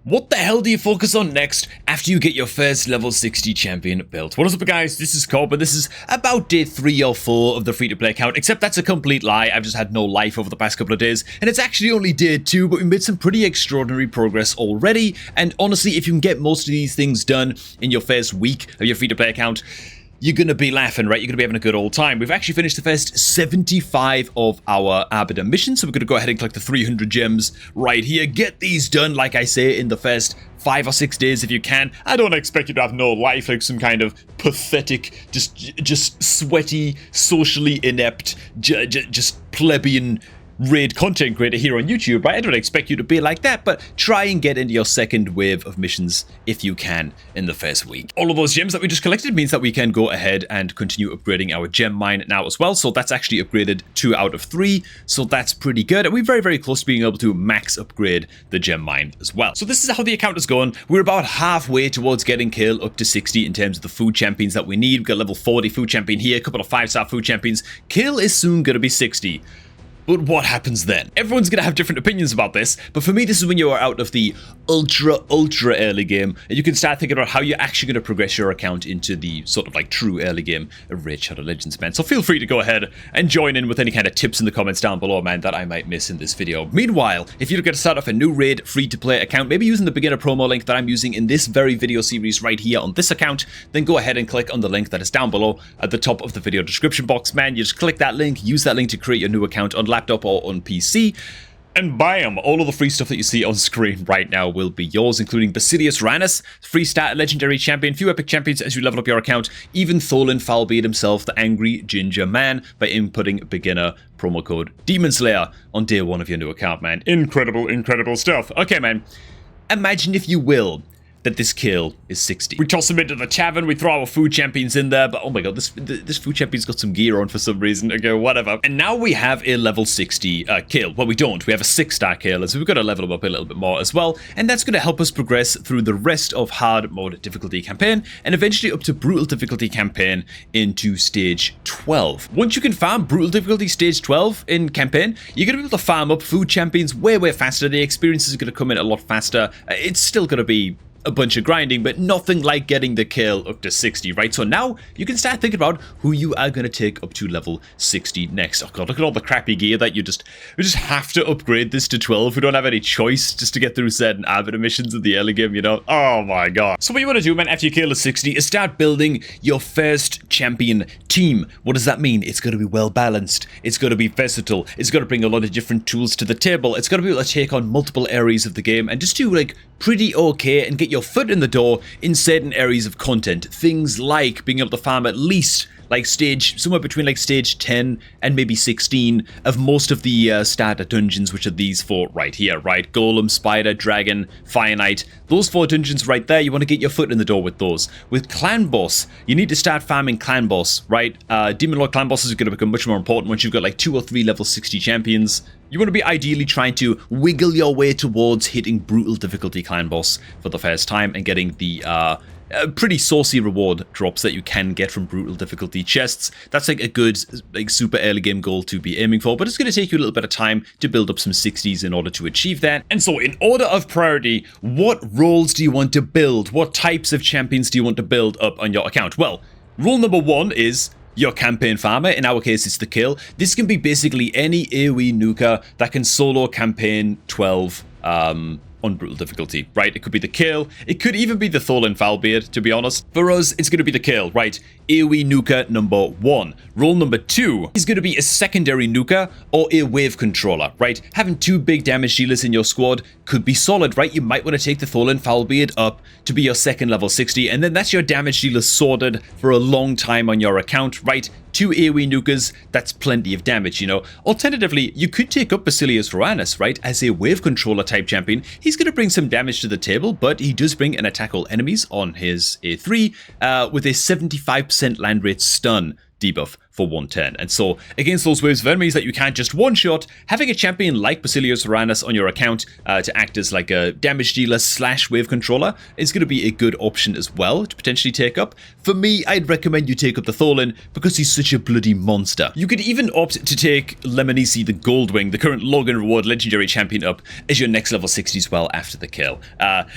What the hell do you focus on next after you get your first level 60 champion built? What is up, guys? This is Cobb, and this is about day 3 or 4 of the free-to-play account, except that's a complete lie. I've just had no life over the past couple of days, and it's actually only day 2, but we made some pretty extraordinary progress already, and honestly, if you can get most of these things done in your first week of your free-to-play account, you're going to be laughing, right? You're going to be having a good old time. We've actually finished the first 75 of our Arbiter missions, so we're going to go ahead and collect the 300 gems right here. Get these done, like I say, in the first 5 or 6 days if you can. I don't expect you to have no life, like some kind of pathetic, just sweaty, socially inept, just plebeian raid content creator here on YouTube, right? I don't expect you to be like that, but try and get into your second wave of missions if you can in the first week. All of those gems that we just collected means that we can go ahead and continue upgrading our gem mine now as well. So that's actually upgraded 2 out of 3. So that's pretty good. And we're very, very close to being able to max upgrade the gem mine as well. So this is how the account is going. We're about halfway towards getting Kale up to 60 in terms of the food champions that we need. We've got level 40 food champion here, a couple of 5-star food champions. Kale is soon going to be 60. But what happens then? Everyone's going to have different opinions about this, but for me, this is when you are out of the ultra early game, and you can start thinking about how you're actually going to progress your account into the sort of like true early game of Raid Shadow Legends, man. So feel free to go ahead and join in with any kind of tips in the comments down below, man, that I might miss in this video. Meanwhile, if you're going to start off a new Raid free-to-play account, maybe using the beginner promo link that I'm using in this very video series right here on this account, then go ahead and click on the link that is down below at the top of the video description box, man. You just click that link, use that link to create your new account on laptop or on PC, and bam, all of the free stuff that you see on screen right now will be yours, including Basilius Ranus, free start legendary champion, few epic champions as you level up your account, even Tholen Falbeard himself, the angry ginger man, by inputting beginner promo code Demon Slayer on day 1 of your new account, man. Incredible stuff. Okay, man, imagine if you will that this kill is 60. We toss him into the tavern, we throw our food champions in there, but oh my god, this food champion's got some gear on for some reason. Okay, whatever. And now we have a level 60 kill. Well, we don't. We have a 6-star kill, so we've got to level him up a little bit more as well, and that's going to help us progress through the rest of hard mode difficulty campaign, and eventually up to brutal difficulty campaign into stage 12. Once you can farm brutal difficulty stage 12 in campaign, you're going to be able to farm up food champions way faster. The experience is going to come in a lot faster. It's still going to be a bunch of grinding, but nothing like getting the kill up to 60, right? So now you can start thinking about who you are going to take up to level 60 next. Oh god, look at all the crappy gear that we just have to upgrade this to 12. We don't have any choice just to get through certain Arbiter missions in the early game, you know? Oh my god. So what you want to do, man, after you kill the 60 is start building your first champion team. What does that mean? It's going to be well balanced. It's going to be versatile. It's going to bring a lot of different tools to the table. It's going to be able to take on multiple areas of the game and just do like pretty okay and get your foot in the door in certain areas of content. Things like being able to farm at least like somewhere between like stage 10 and maybe 16 of most of the starter dungeons, which are these 4 right here, right? Golem, Spider, Dragon, Fire Knight. Those 4 dungeons right there, you want to get your foot in the door with those. With Clan Boss, you need to start farming Clan Boss, right? Demon Lord Clan Bosses are going to become much more important once you've got like 2 or 3 level 60 champions. You want to be ideally trying to wiggle your way towards hitting brutal difficulty Clan Boss for the first time and getting the pretty saucy reward drops that you can get from brutal difficulty chests. That's like a good, like super early game goal to be aiming for, but it's going to take you a little bit of time to build up some 60s in order to achieve that. And so in order of priority, what roles do you want to build? What types of champions do you want to build up on your account? Well, rule number 1 is your campaign farmer. In our case, it's the kill. This can be basically any AoE nuker that can solo campaign 12 on brutal difficulty, right? It could be the kill. It could even be the Tholen Falbeard, to be honest. For us, it's going to be the kill, right? AoE nuker number 1. Role number 2 is going to be a secondary nuker or a wave controller, right? Having 2 big damage dealers in your squad could be solid, right? You might want to take the Tholen Falbeard up to be your second level 60, and then that's your damage dealer sorted for a long time on your account, right? 2 AoE nukers, that's plenty of damage, you know. Alternatively, you could take up Basilius Ranus, right, as a wave controller type champion. He's going to bring some damage to the table, but he does bring an attack all enemies on his A3 with a 75% land rate stun debuff for 1 turn. And so against those waves of enemies that you can't just one-shot, having a champion like Basilios Uranus on your account to act as like a damage dealer / wave controller is going to be a good option as well to potentially take up. For me, I'd recommend you take up the Thorlin because he's such a bloody monster. You could even opt to take Lemonisi the Goldwing, the current Logan Reward legendary champion, up as your next level 60 as well after the kill.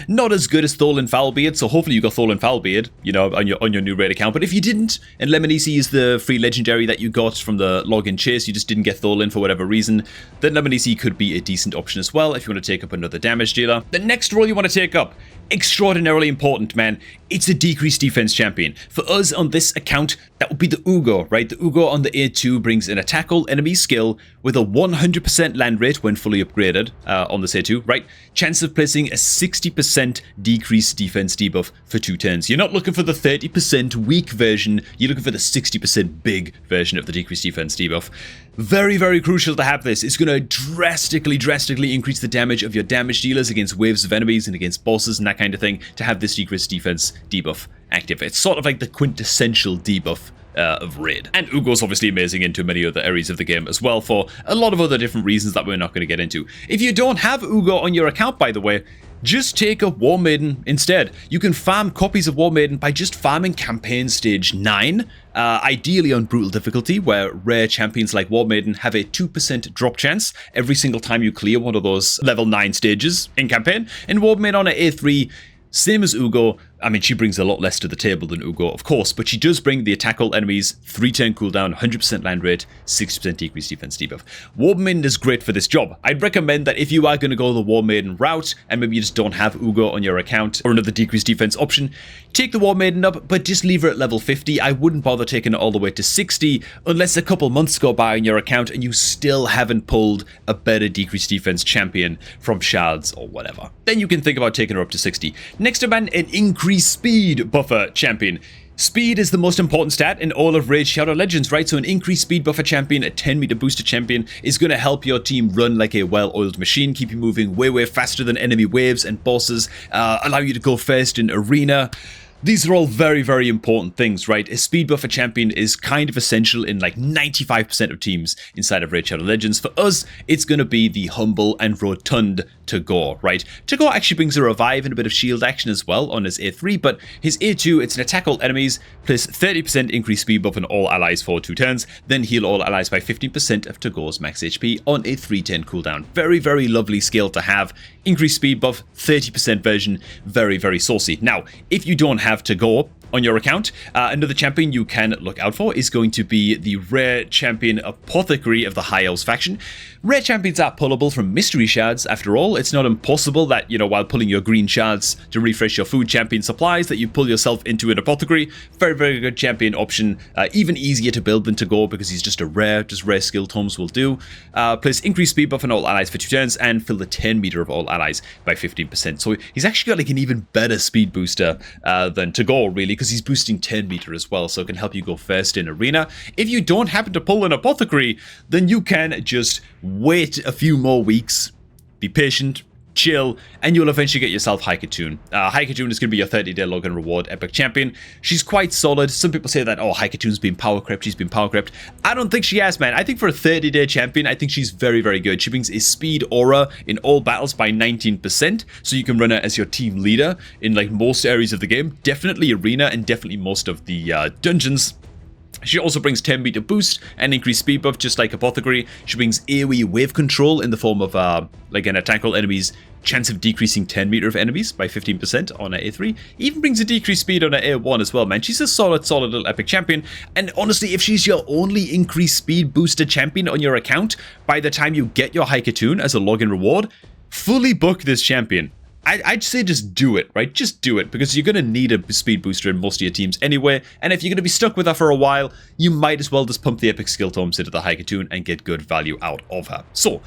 Not as good as Thorlin Foulbeard, so hopefully you got Thorlin Foulbeard, you know, on your new raid account. But if you didn't, and Lemonisi is the free legendary that you got from the login chase, you just didn't get Thorlin for whatever reason, then Lemonisi could be a decent option as well if you want to take up another damage dealer. The next role you want to take up, extraordinarily important, man. It's a decreased defense champion. For us on this account, that would be the Ugo, right? The Ugo on the A2 brings an attack all enemy skill with a 100% land rate when fully upgraded on this A2, right? Chance of placing a 60% decreased defense debuff for 2 turns. You're not looking for the 30% weak version, you're looking for the 60% big version of the decreased defense debuff. Very, very crucial to have this. It's going to drastically increase the damage of your damage dealers against waves of enemies and against bosses and that kind of thing to have this decreased defense debuff active. It's sort of like the quintessential debuff of raid. And Ugo's obviously amazing into many other areas of the game as well for a lot of other different reasons that we're not going to get into. If you don't have Ugo on your account, by the way, just take up War Maiden instead. You can farm copies of War Maiden by just farming campaign stage 9, ideally on brutal difficulty, where rare champions like War Maiden have a 2% drop chance every single time you clear one of those level 9 stages in campaign. And War Maiden on an A3, same as Ugo. I mean, she brings a lot less to the table than Ugo, of course, but she does bring the attack all enemies, 3-turn cooldown, 100% land rate, 60% decreased defense debuff. War Maiden is great for this job. I'd recommend that if you are going to go the War Maiden route, and maybe you just don't have Ugo on your account, or another decreased defense option, take the War Maiden up, but just leave her at level 50. I wouldn't bother taking it all the way to 60, unless a couple months go by on your account, and you still haven't pulled a better decreased defense champion from shards or whatever. Then you can think about taking her up to 60. Next up, man, an increased speed buffer champion. Speed is the most important stat in all of Raid Shadow Legends, right? So an increased speed buffer champion, a 10-meter booster champion, is going to help your team run like a well-oiled machine, keep you moving way faster than enemy waves and bosses, allow you to go first in arena. These are all very, very important things, right? A speed buffer champion is kind of essential in like 95% of teams inside of Raid Shadow Legends. For us, it's going to be the humble and rotund Tagore, right? Tagore actually brings a revive and a bit of shield action as well on his A3, but his A2, it's an attack all enemies, plus 30% increased speed buff on all allies for 2 turns, then heal all allies by 15% of Tagore's max HP on a 3-turn cooldown. Very, very lovely skill to have. Increased speed buff, 30% version, very, very saucy. Now, if you don't have Tagore on your account, another champion you can look out for is going to be the rare champion Apothecary of the High Elves faction. Rare champions are pullable from mystery shards. After all, it's not impossible that, you know, while pulling your green shards to refresh your food champion supplies, that you pull yourself into an Apothecary. Very, very good champion option. Even easier to build than Tagore because he's just a rare, skill tomes will do. Plus increased speed buff on all allies for 2 turns and fill the 10 meter of all allies by 15%. So he's actually got like an even better speed booster than Tagore, really, because he's boosting 10 meter as well, so it can help you go first in arena. If you don't happen to pull an Apothecary, then you can just wait a few more weeks, be patient, chill, and you'll eventually get yourself Haikatoon. Haikatoon is going to be your 30-day login reward epic champion. She's quite solid. Some people say that, oh, Haikatoon's been power crept, she's been power crept. I don't think she has, man. I think for a 30-day champion, I think she's very, very good. She brings a speed aura in all battles by 19%, so you can run her as your team leader in like most areas of the game. Definitely arena and definitely most of the dungeons. She also brings 10 meter boost and increased speed buff, just like Apothecary. She brings AoE wave control in the form of like an attack all enemies chance of decreasing 10 meter of enemies by 15% on her A3. Even brings a decreased speed on her A1 as well, man. She's a solid little epic champion. And honestly, if she's your only increased speed booster champion on your account by the time you get your Haikatoon as a login reward, fully book this champion. I'd say just do it, right? Just do it, because you're going to need a speed booster in most of your teams anyway, and if you're going to be stuck with her for a while, you might as well just pump the epic skill tomes into the Haikatoon and get good value out of her. So,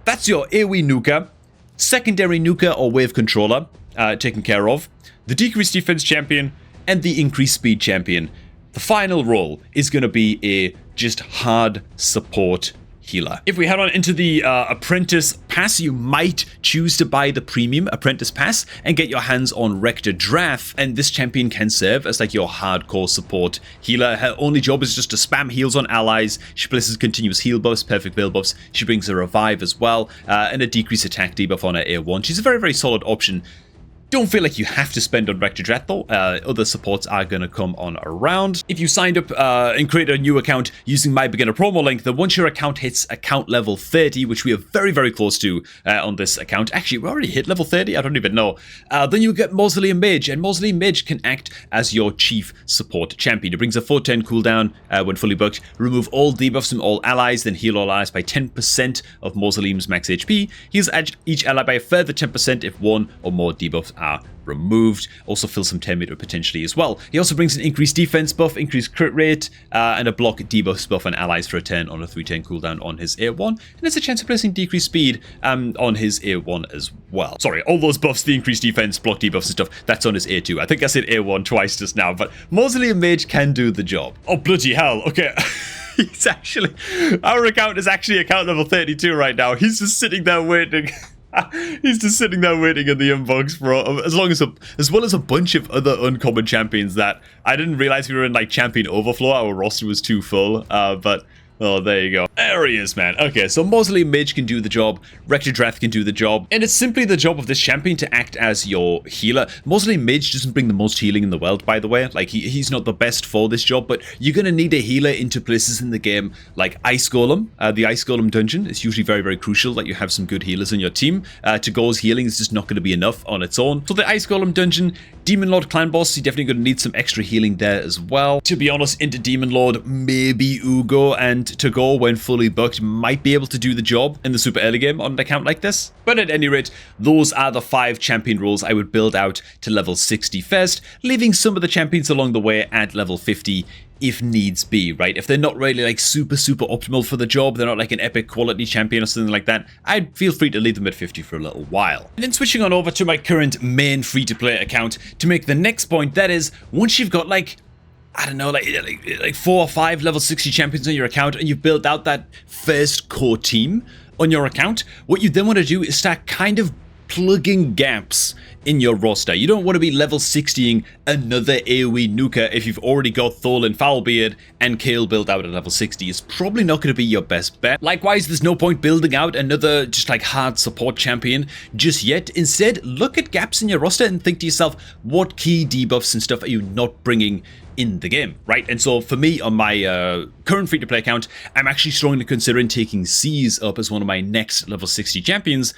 that's your AoE nuker, secondary nuker or wave controller taken care of, the decreased defense champion, and the increased speed champion. The final role is going to be a just hard support healer. If we head on into the apprentice pass, you might choose to buy the premium apprentice pass and get your hands on Rector Drath, and this champion can serve as like your hardcore support healer. Her only job is just to spam heals on allies. She places continuous heal buffs, perfect build buffs. She brings a revive as well, and a decreased attack debuff on her A1. She's a very, very solid option. Don't feel like you have to spend on Rector Drath though. Other supports are going to come on around. If you signed up and created a new account using my beginner promo link, then once your account hits account level 30, which we are very, very close to on this account. Actually, we already hit level 30. I don't even know. Then you get Mausoleum Mage, and Mausoleum Mage can act as your chief support champion. It brings a 410 cooldown when fully booked. Remove all debuffs from all allies, then heal all allies by 10% of Mausoleum's max HP. Heals each ally by a further 10% if one or more debuffs are removed. Also fills some 10 meter potentially as well. He also brings an increased defense buff, increased crit rate, and a block debuffs buff on allies for a turn on a 310 cooldown on his A1. And there's a chance of placing decreased speed on his A1 as well. Sorry, all those buffs, the increased defense, block debuffs and stuff, that's on his A2. I think I said A1 twice just now, but Mausoleum Mage can do the job. Oh, bloody hell. Okay. He's actually, our account is actually account level 32 right now. He's just sitting there waiting. He's just sitting there waiting in the inbox for as well as a bunch of other uncommon champions that I didn't realize we were in like champion overflow. Our roster was too full, but oh, there you go. There he is, man. Okay, so Mausoleum Mage can do the job. Rector Drath can do the job. And it's simply the job of this champion to act as your healer. Mausoleum Mage doesn't bring the most healing in the world, by the way. Like, he's not the best for this job, but you're going to need a healer into places in the game like Ice Golem. The Ice Golem dungeon is usually very, very crucial that you have some good healers on your team. Togo's healing is just not going to be enough on its own. So the Ice Golem dungeon, Demon Lord Clan Boss, you're definitely going to need some extra healing there as well. To be honest, into Demon Lord, maybe Ugo and Togo, when fully booked, might be able to do the job in the super early game on an account like this. But at any rate, those are the 5 champion roles I would build out to level 60 first, leaving some of the champions along the way at level 50 if needs be, right? If they're not really like super optimal for the job, they're not like an epic quality champion or something like that, I'd feel free to leave them at 50 for a little while. And then switching on over to my current main free-to-play account to make the next point, that is, once you've got like, I don't know, like 4 or 5 level 60 champions on your account and you've built out that first core team on your account, what you then want to do is start kind of plugging gaps in your roster. You don't want to be level 60ing another AoE nuker if you've already got Thorlin Foulbeard and Kale built out at level 60. It's probably not going to be your best bet. Likewise, there's no point building out another just like hard support champion just yet. Instead, look at gaps in your roster and think to yourself, what key debuffs and stuff are you not bringing in the game, right? And so for me, on my current free-to-play account, I'm actually strongly considering taking C's up as one of my next level 60 champions,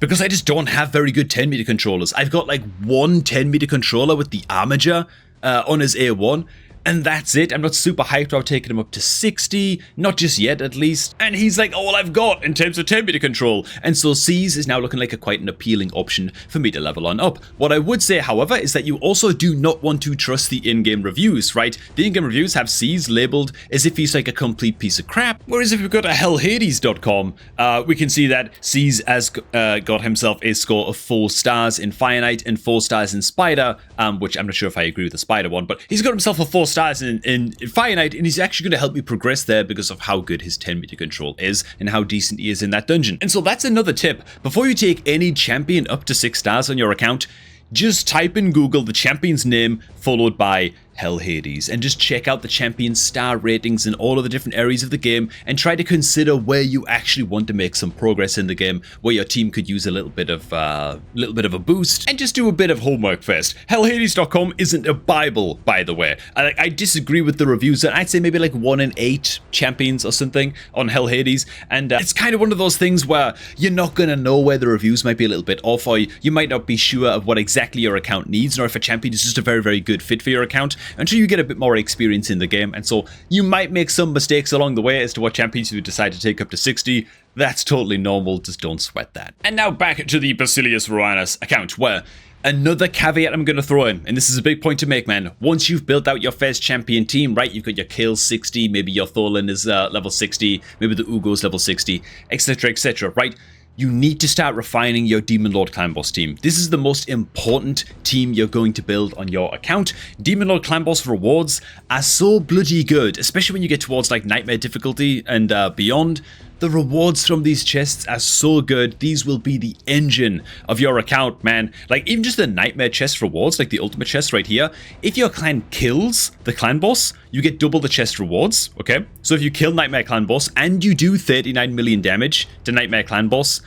because I just don't have very good 10 meter controllers. I've got like one 10 meter controller with the Armiger on his A1, and that's it. I'm not super hyped about taking him up to 60, not just yet at least. And he's like all I've got in terms of 10 meter control. And so C's is now looking like quite an appealing option for me to level on up. What I would say, however, is that you also do not want to trust the in-game reviews, right? The in-game reviews have C's labeled as if he's like a complete piece of crap. Whereas if we go to hellhades.com, we can see that C's has got himself a score of 4 stars in Fire Knight and 4 stars in Spider, which I'm not sure if I agree with the Spider one, but he's got himself a 4 stars in Fire Knight, and he's actually going to help me progress there because of how good his 10 meter control is and how decent he is in that dungeon. And so that's another tip. Before you take any champion up to 6 stars on your account, just type in Google the champion's name followed by Hell Hades and just check out the champion's star ratings in all of the different areas of the game and try to consider where you actually want to make some progress in the game, where your team could use a little bit of a boost, and just do a bit of homework first. Hellhades.com isn't a Bible, by the way. I disagree with the reviews. I'd say maybe like 1 in 8 champions or something on Hell Hades, and it's kind of one of those things where you're not going to know where the reviews might be a little bit off, or you might not be sure of what exactly your account needs, or if a champion is just a very, very good fit for your account until you get a bit more experience in the game. And so you might make some mistakes along the way as to what champions you decide to take up to 60. That's totally normal, just don't sweat that. And now back to the Basilius Roanus account, where another caveat I'm going to throw in, and this is a big point to make, man. Once you've built out your first champion team, right, you've got your Kale 60, maybe your Thorlin is level 60, maybe the Ugo's level 60, etc., right? You need to start refining your Demon Lord Clan Boss team. This is the most important team you're going to build on your account. Demon Lord Clan Boss rewards are so bloody good, especially when you get towards like Nightmare difficulty and beyond. the rewards from these chests are so good. These will be the engine of your account, man. Like, even just the nightmare chest rewards, like the ultimate chest right here, if your clan kills the clan boss, you get double the chest rewards, okay? So if you kill Nightmare Clan Boss and you do 39 million damage to Nightmare Clan Boss,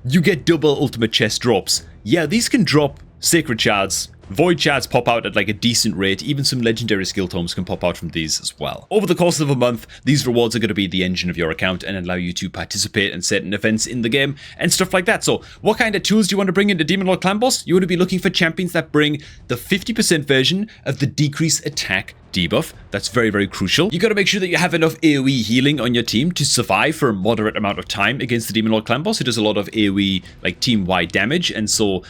you get double ultimate chest drops. Yeah, these can drop sacred shards. Void shards pop out at like a decent rate. Even some legendary skill tomes can pop out from these as well. Over the course of a month, these rewards are going to be the engine of your account and allow you to participate in certain events in the game and stuff like that. So what kind of tools do you want to bring into Demon Lord Clan Boss? You want to be looking for champions that bring the 50% version of the decrease attack debuff. That's very, very crucial. You got to make sure that you have enough AoE healing on your team to survive for a moderate amount of time against the Demon Lord Clan Boss. It does a lot of AoE, like team-wide damage, and so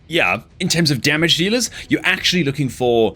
yeah, in terms of damage dealers, you're actually looking for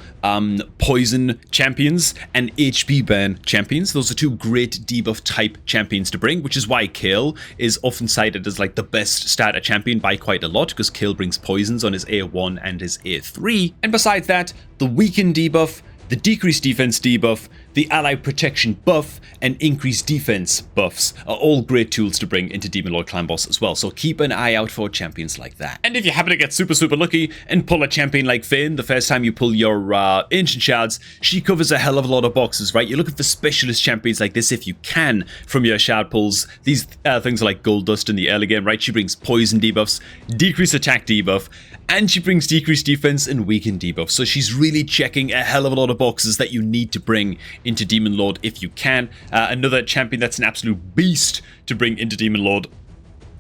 poison champions and HP burn champions. Those are two great debuff type champions to bring, which is why Kale is often cited as like the best starter champion by quite a lot, because Kale brings poisons on his A1 and his A3. And besides that, the weaken debuff, the decreased defense debuff, the ally protection buff, and increased defense buffs are all great tools to bring into Demon Lord Clan Boss as well, so keep an eye out for champions like that. And if you happen to get super, super lucky and pull a champion like Fane, the first time you pull your Ancient Shards, she covers a hell of a lot of boxes, right? You're looking for specialist champions like this if you can from your shard pulls. These things are like Gold Dust in the early game, right? She brings poison debuffs, decreased attack debuff, and she brings decreased defense and weakened debuff. So she's really checking a hell of a lot of boxes that you need to bring into Demon Lord if you can. Another champion that's an absolute beast to bring into Demon Lord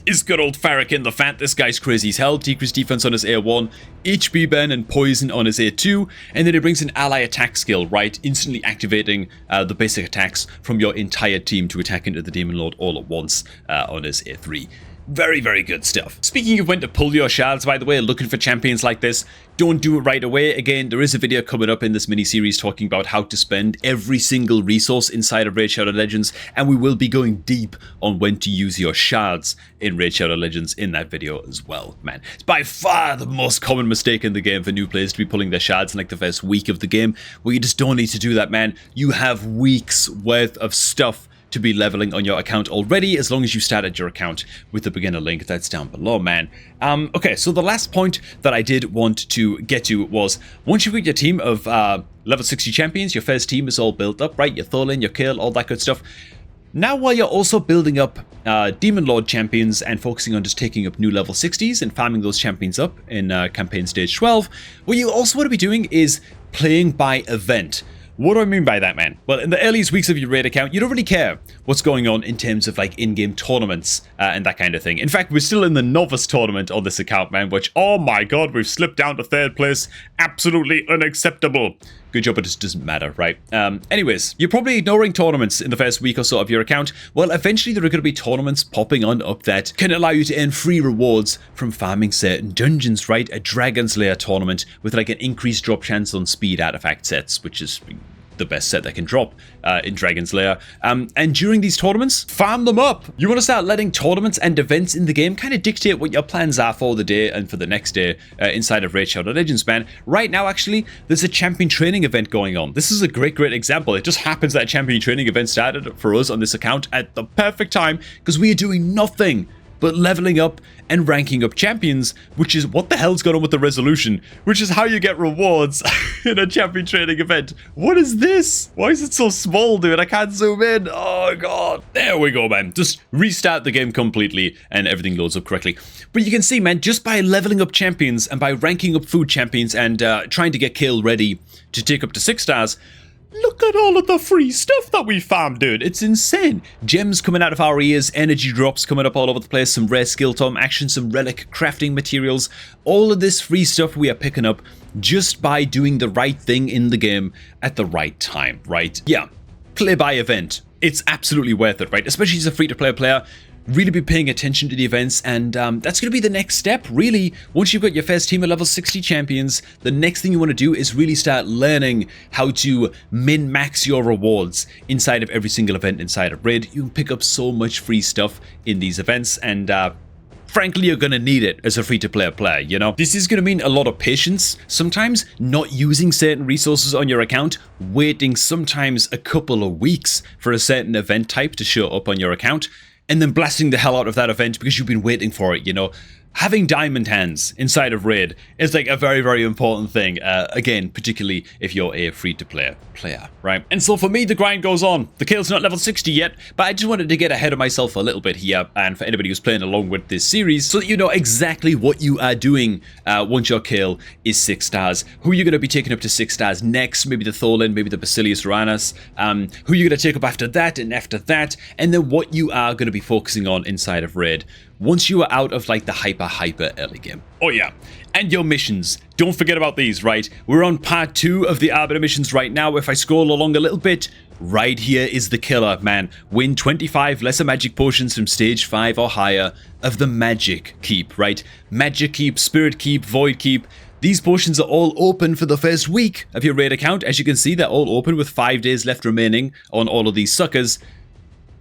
is good old Farrakhan the Fat. This guy's crazy as hell. Decreased defense on his A1, HP burn and poison on his A2, and then he brings an ally attack skill, right? Instantly activating the basic attacks from your entire team to attack into the Demon Lord all at once on his A3. Very, very good stuff. Speaking of when to pull your shards, by the way, looking for champions like this, don't do it right away. Again, there is a video coming up in this mini-series talking about how to spend every single resource inside of Raid Shadow Legends, and we will be going deep on when to use your shards in Raid Shadow Legends in that video as well, man. It's by far the most common mistake in the game for new players to be pulling their shards in like the first week of the game, where you just don't need to do that, man. You have weeks worth of stuff to be leveling on your account already, as long as you started your account with the beginner link that's down below, man. Okay, so the last point that I did want to get to was, once you've got your team of level 60 champions, your first team is all built up, right? Your Thorlin, your Kale, all that good stuff. Now, while you're also building up Demon Lord champions and focusing on just taking up new level 60s and farming those champions up in campaign stage 12, what you also want to be doing is playing by event. What do I mean by that, man? Well, in the earliest weeks of your raid account, you don't really care what's going on in terms of like in-game tournaments and that kind of thing. In fact, we're still in the novice tournament on this account, man, which, oh my god, we've slipped down to 3rd place. Absolutely unacceptable. Good job, it just doesn't matter, right? Anyways, you're probably ignoring tournaments in the first week or so of your account. Well, eventually there are going to be tournaments popping on up that can allow you to earn free rewards from farming certain dungeons, right? A Dragon's Lair tournament with like an increased drop chance on speed artifact sets, which is the best set that can drop in Dragon's Lair. And during these tournaments, farm them up. You want to start letting tournaments and events in the game kind of dictate what your plans are for the day and for the next day inside of Raid Shadow Legends, man. Right now, actually, there's a champion training event going on. This is a great, great example. It just happens that a champion training event started for us on this account at the perfect time, because we are doing nothing but leveling up and ranking up champions, which is what the hell's going on with the resolution, which is how you get rewards in a champion training event. What is this? Why is it so small, dude? I can't zoom in. Oh god. There we go, man. Just restart the game completely and everything loads up correctly. But you can see, man, just by leveling up champions and by ranking up food champions and trying to get Kale ready to take up to 6 stars, look at all of the free stuff that we farmed, dude. It's insane. Gems coming out of our ears, energy drops coming up all over the place, some rare skill tome action, some relic crafting materials. All of this free stuff we are picking up just by doing the right thing in the game at the right time, right? Yeah, play by event. It's absolutely worth it, right? Especially as a free-to-play player. Really be paying attention to the events, and that's going to be the next step, really. Once you've got your first team of level 60 champions, the next thing you want to do is really start learning how to min-max your rewards inside of every single event inside of Raid. You can pick up so much free stuff in these events, and frankly, you're going to need it as a free-to-play player, you know? This is going to mean a lot of patience, sometimes not using certain resources on your account, waiting sometimes a couple of weeks for a certain event type to show up on your account. and then blasting the hell out of that event because you've been waiting for it, you know. Having diamond hands inside of Raid is like a very, very important thing. Again, particularly if you're a free-to-play player, right? And so for me, the grind goes on. The kill's not level 60 yet, but I just wanted to get ahead of myself a little bit here, and for anybody who's playing along with this series, so that you know exactly what you are doing once your kill is 6 stars. Who you're going to be taking up to 6 stars next, maybe the Tholin, maybe the Basilius Uranus, who you're going to take up after that, and then what you are going to be focusing on inside of Raid once you are out of like the hyper early game. Oh yeah, and your missions. Don't forget about these, right? We're on part 2 of the Arbiter missions right now. If I scroll along a little bit, right here is the killer, man. Win 25 lesser magic potions from stage 5 or higher of the magic keep, right? Magic keep, spirit keep, void keep. These potions are all open for the first week of your raid account. As you can see, they're all open with 5 days left remaining on all of these suckers.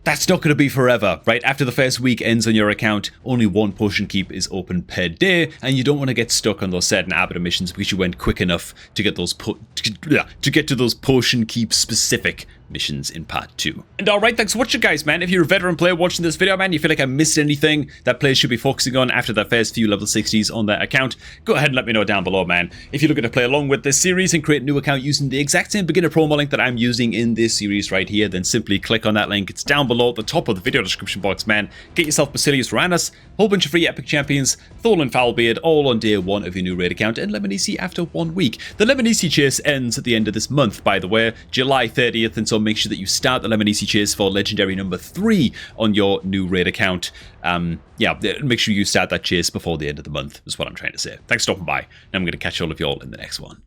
That's not going to be forever, right? After the first week ends on your account, only 1 potion keep is open per day, and you don't want to get stuck on those certain Arbiter missions because you went quick enough to get those to get to those potion keep specific missions in part 2. And alright, thanks for watching, guys, man. If you're a veteran player watching this video, man, you feel like I missed anything that players should be focusing on after their first few level 60s on their account, go ahead and let me know down below, man. If you're looking to play along with this series and create a new account using the exact same beginner promo link that I'm using in this series right here, then simply click on that link. It's down below at the top of the video description box, man. Get yourself Basilius Uranus, whole bunch of free epic champions, Tholin Foulbeard, all on day 1 of your new raid account, and Lemon-EC after 1 week. The Lemon-EC chase ends at the end of this month, by the way, July 30th, and so make sure that you start the Lemon-EC chase for legendary number 3 on your new raid account. Yeah, make sure you start that chase before the end of the month, is what I'm trying to say. Thanks for stopping by, and I'm going to catch all of y'all in the next one.